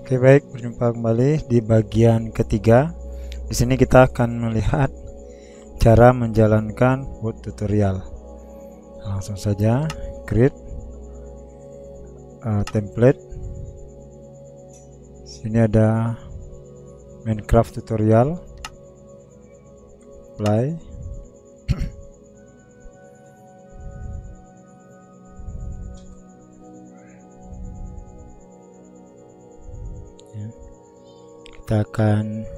Oke, baik, berjumpa kembali di bagian ketiga. Di sini kita akan melihat cara menjalankan Word tutorial. Langsung saja create template. Sini ada Minecraft tutorial, apply. Kita akan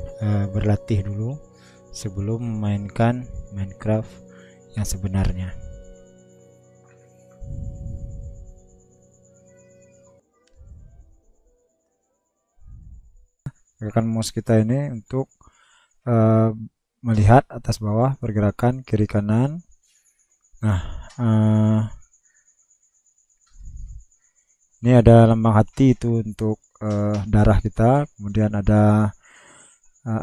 berlatih dulu sebelum memainkan Minecraft yang sebenarnya. Gerakan mouse kita ini untuk melihat atas bawah, pergerakan kiri kanan. Nah, ini ada lambang hati, itu untuk darah kita, kemudian ada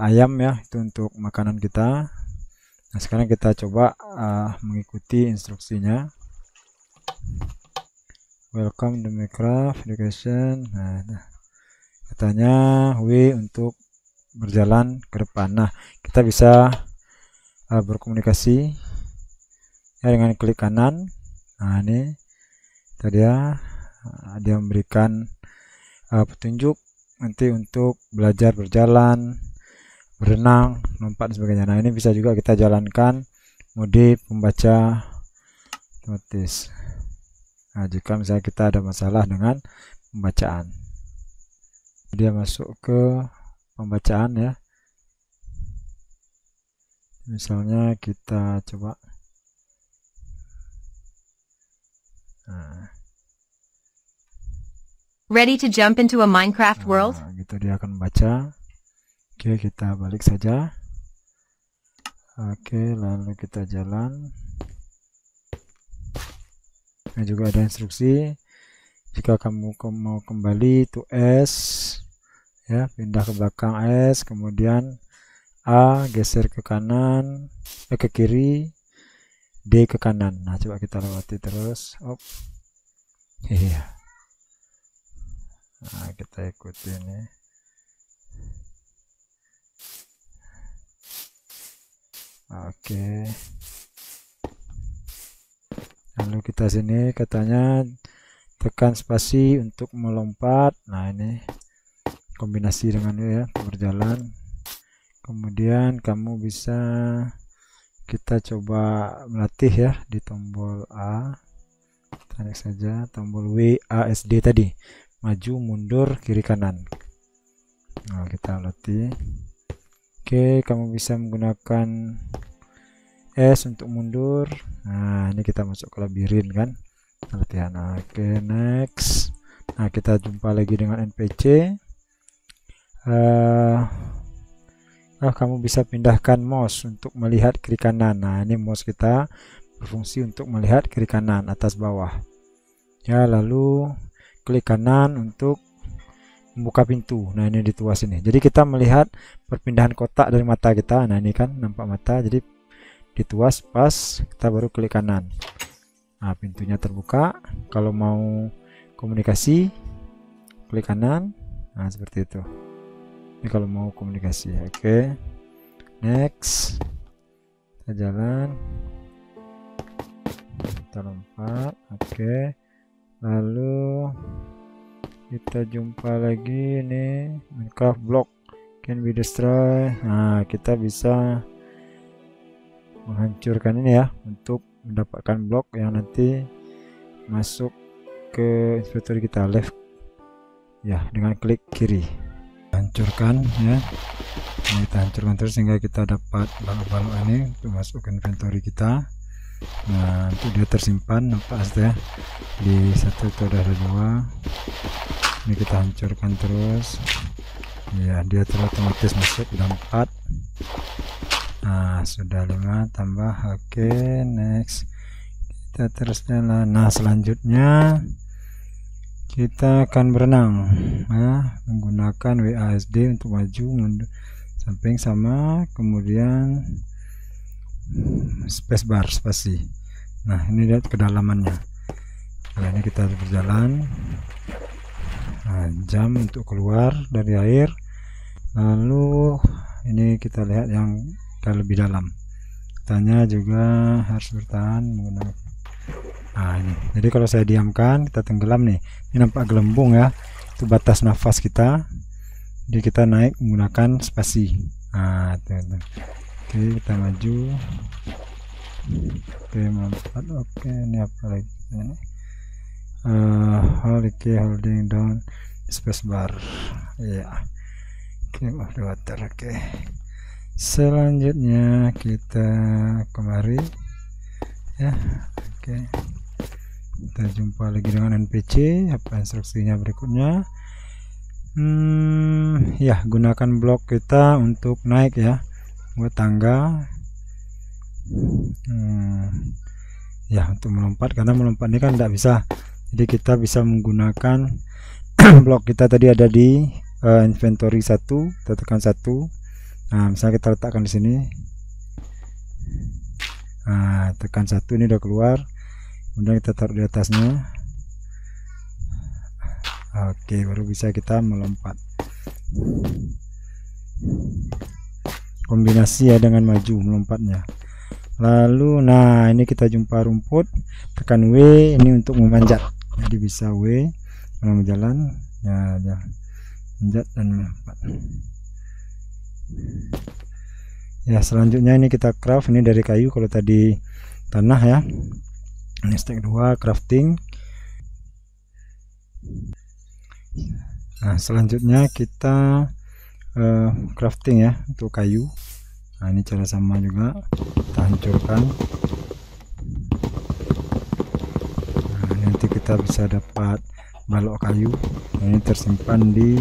ayam ya, itu untuk makanan kita. Nah, sekarang kita coba mengikuti instruksinya. Welcome to Minecraft Education. Nah, katanya W untuk berjalan ke depan. Nah, kita bisa berkomunikasi ya dengan klik kanan. Nah, ini tadi ya, dia memberikan petunjuk nanti untuk belajar berjalan, berenang, lompat dan sebagainya. Nah, ini bisa juga kita jalankan mode pembaca otomatis. Nah, jika misalnya kita ada masalah dengan pembacaan, dia masuk ke pembacaan ya. Misalnya kita coba Ready to jump into a Minecraft world? Gitu dia akan membaca. Oke, kita balik saja. Oke, lalu kita jalan. Nah, juga ada instruksi. Jika kamu mau kembali to S ya, pindah ke belakang S, kemudian A geser ke kanan, ke kiri, D ke kanan. Nah, coba kita lewati terus. Iya. Nah, kita ikuti ini. Oke. Lalu kita sini katanya tekan spasi untuk melompat. Nah, ini kombinasi dengan ya berjalan. Kemudian kamu bisa, kita coba melatih ya di tombol A. Tarik saja tombol W, A, S, D tadi. Maju, mundur, kiri, kanan. Nah, kita latih. Oke, kamu bisa menggunakan S untuk mundur. Nah, ini kita masuk ke labirin kan, latihan. Oke, next. Nah, kita jumpa lagi dengan NPC. Kamu bisa pindahkan mouse untuk melihat kiri kanan. Nah, ini mouse kita berfungsi untuk melihat kiri kanan, atas bawah ya. Lalu klik kanan untuk membuka pintu. Nah, ini di tuas ini. Jadi kita melihat perpindahan kotak dari mata kita. Nah, ini kan nampak mata. Jadi di tuas pas kita baru klik kanan. Nah, pintunya terbuka. Kalau mau komunikasi, klik kanan. Nah, seperti itu. Ini kalau mau komunikasi. Oke. Next. Kita jalan. Kita lompat. Oke. Lalu kita jumpa lagi ini Minecraft block can be destroyed. Nah, kita bisa menghancurkan ini ya untuk mendapatkan blok yang nanti masuk ke inventory kita, left ya, dengan klik kiri. Hancurkan ya. Nah, kita hancurkan terus sehingga kita dapat balok-balok ini untuk masuk ke inventory kita. Nah, untuk dia tersimpan, nampak ya, di satu itu ada dua. Ini kita hancurkan terus ya, dia otomatis masuk udah 4. Nah, sudah 5 tambah. Oke, next. Kita terus jalan. Nah, selanjutnya kita akan berenang menggunakan WASD untuk maju, mundur, samping sama, kemudian spacebar, spasi. Nah, ini lihat kedalamannya. Nah, ini kita berjalan. Nah, jam untuk keluar dari air. Lalu ini kita lihat yang lebih dalam, tanya juga harus bertahan menggunakan. Nah ini, jadi kalau saya diamkan kita tenggelam nih, ini nampak gelembung ya, itu batas nafas kita. Jadi kita naik menggunakan spasi. Nah itu. Oke, kita maju. Oke, melompat. Oke, ini apa lagi ini? Holding down space bar. Ya. Oke, water. Oke. Selanjutnya kita kemari ya. Oke, kita jumpa lagi dengan NPC. Apa instruksinya berikutnya? Ya, gunakan blok kita untuk naik ya, buat tangga. Ya, untuk melompat, karena melompat ini kan tidak bisa, jadi kita bisa menggunakan blok kita tadi ada di inventory 1, kita tekan 1. Nah, misalnya kita letakkan di sini. Nah, tekan 1, ini udah keluar. Kemudian kita taruh di atasnya. Oke, baru bisa kita melompat. Kombinasi ya dengan maju melompatnya. Lalu, nah ini kita jumpa rumput. Tekan W ini untuk memanjat. Jadi bisa W jalan ya, manjat dan melompat. Ya, selanjutnya ini kita craft, ini dari kayu, kalau tadi tanah ya. Ini step 2 crafting. Nah, selanjutnya kita crafting ya untuk kayu. Nah, ini cara sama juga, kita hancurkan. Nah, nanti kita bisa dapat balok kayu. Nah, ini tersimpan di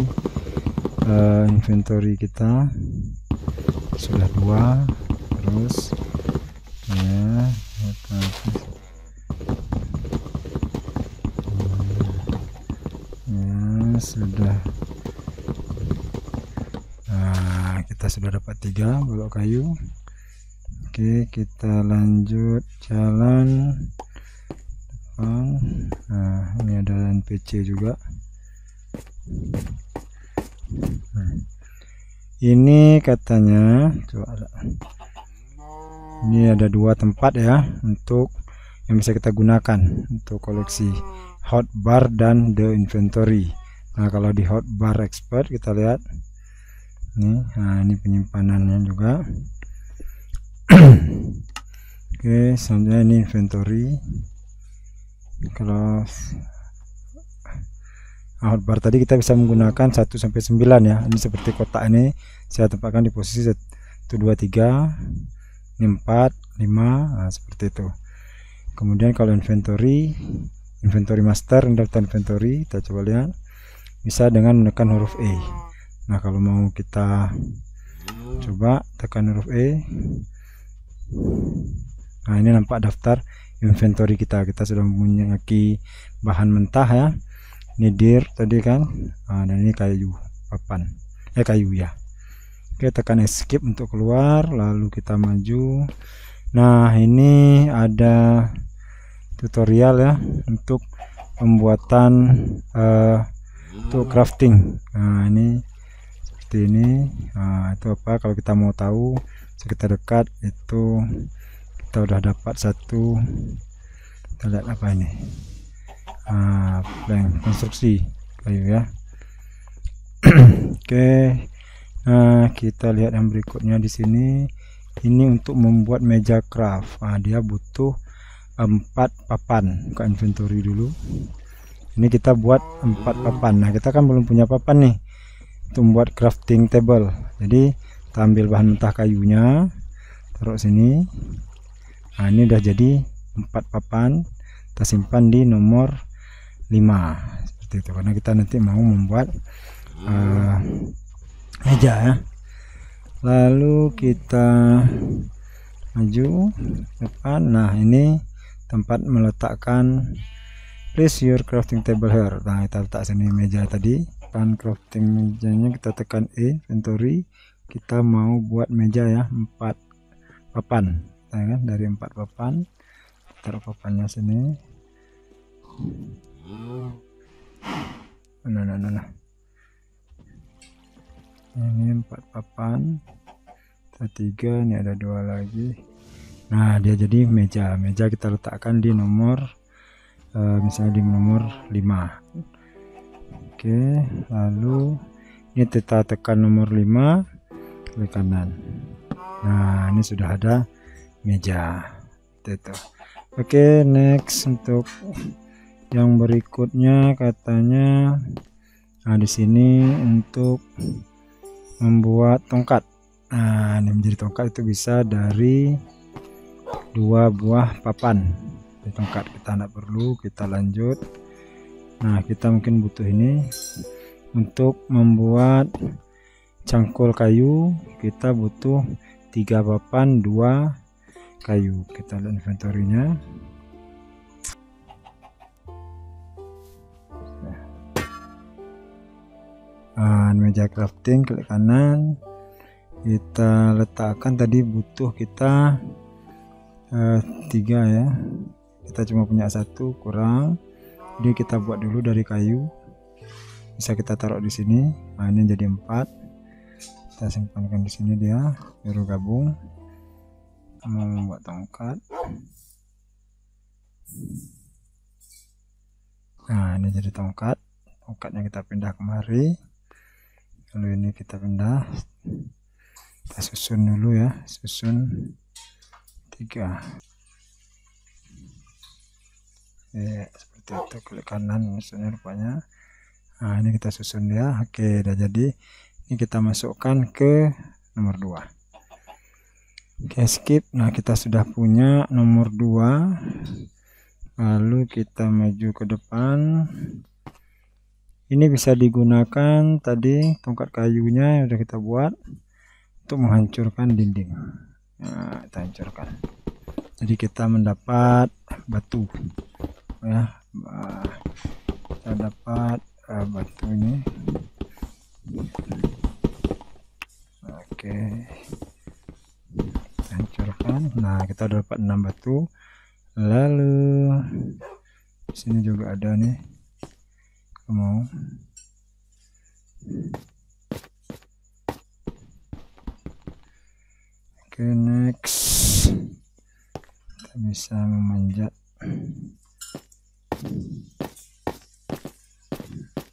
inventory kita. Sudah 2, terus ya sudah. Nah, kita sudah dapat 3 balok kayu. Oke, kita lanjut jalan depan. Nah, ini ada NPC juga. Ini katanya, coba ini ada 2 tempat ya untuk yang bisa kita gunakan untuk koleksi, hotbar dan the inventory. Nah, kalau di hotbar expert kita lihat nih, nah ini penyimpanannya juga. Oke, selanjutnya ini inventory. Kalau hotbar tadi kita bisa menggunakan 1 sampai 9 ya. Ini seperti kotak ini saya tempatkan di posisi 1, 2, 3, ini 4, 5, nah, seperti itu. Kemudian kalau inventory master, daftar inventory, kita coba lihat, bisa dengan menekan huruf E. Nah, kalau mau kita coba tekan huruf E, nah ini nampak daftar inventory kita sudah memiliki bahan mentah ya. Ini dir tadi kan, nah, dan ini kayu papan, kayu ya. Oke, tekan escape untuk keluar, lalu kita maju. Nah, ini ada tutorial ya untuk pembuatan untuk crafting. Nah, ini seperti ini. Nah, itu apa, kalau kita mau tahu sekitar dekat itu kita udah dapat 1. Kita lihat apa ini, plank konstruksi kayu ya. Oke, nah kita lihat yang berikutnya di sini. Ini untuk membuat meja craft. Nah, dia butuh 4 papan. Buka inventory dulu. Ini kita buat 4 papan. Nah, kita kan belum punya papan nih untuk membuat crafting table. Jadi kita ambil bahan mentah kayunya, taruh sini. Nah, ini udah jadi 4 papan. Kita simpan di nomor 5 seperti itu, karena kita nanti mau membuat meja ya. Lalu kita maju depan. Nah, ini tempat meletakkan place your crafting table here. Nah, kita letak sini meja tadi kan, crafting mejanya kita tekan E inventory. Kita mau buat meja ya, 4 papan ya kan, dari 4 papan taruh papannya sini. nah. Ini 4 papan, 3, ini ada 2 lagi. Nah, dia jadi meja kita letakkan di nomor misalnya di nomor 5. Oke, lalu ini kita tekan nomor 5, klik kanan. Nah, ini sudah ada meja itu. Oke, next untuk yang berikutnya katanya, nah di sini untuk membuat tongkat. Nah, ini menjadi tongkat itu bisa dari 2 buah papan. Di tongkat kita tidak perlu, kita lanjut. Nah, kita mungkin butuh ini untuk membuat cangkul kayu. Kita butuh 3 papan, 2 kayu. Kita lihat inventory-nya. Nah, meja crafting, klik kanan, kita letakkan. Tadi butuh kita 3 ya, kita cuma punya 1, kurang. Jadi kita buat dulu dari kayu, bisa kita taruh di sini. Nah, ini jadi 4, kita simpankan di sini, dia baru gabung. Mau membuat tongkat. Nah, ini jadi tongkatnya kita pindah kemari. Lalu ini kita pindah, kita susun dulu ya, susun 3 ya, seperti itu. Klik kanan, misalnya rupanya. Nah, ini kita susun dia. Oke, udah jadi. Ini kita masukkan ke nomor 2. Oke, skip. Nah, kita sudah punya nomor 2. Lalu kita maju ke depan. Ini bisa digunakan tadi tongkat kayunya yang sudah kita buat untuk menghancurkan dinding. Nah, kita hancurkan. Jadi kita mendapat batu ya. Kita dapat batu ini. Oke, kita hancurkan. Nah, kita dapat 6 batu. Lalu sini juga ada nih, mau. Oke, next kita bisa memanjat.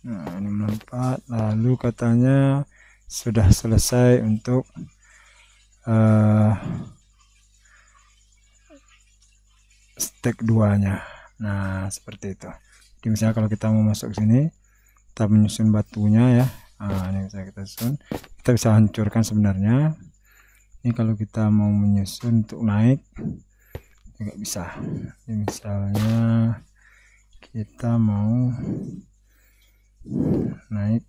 Nah, ini 4. Lalu katanya sudah selesai untuk step 2-nya. Nah, seperti itu. Jadi misalnya kalau kita mau masuk sini, kita menyusun batunya ya. Nah, ini bisa kita susun. Kita bisa hancurkan sebenarnya. Ini kalau kita mau menyusun untuk naik juga bisa. Ini misalnya kita mau naik.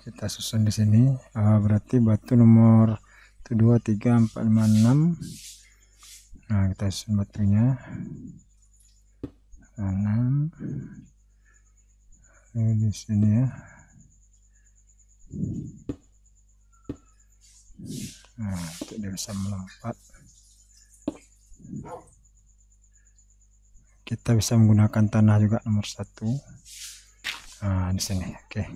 Kita susun di sini. Berarti batu nomor 1, 2, 3, 4, 5, 6. Nah, kita susun batunya 6. Lalu di sini ya. Nah, untuk dia bisa melompat. Kita bisa menggunakan tanah juga nomor 1. Nah, di sini. Oke.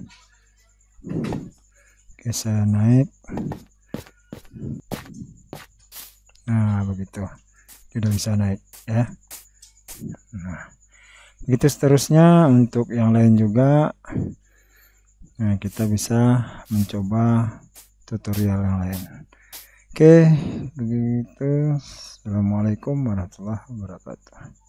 Oke, saya naik. Nah, begitu. Sudah bisa naik ya. Nah, begitu seterusnya untuk yang lain juga. Nah, kita bisa mencoba tutorial yang lain. Oke, begitu. Assalamualaikum warahmatullahi wabarakatuh.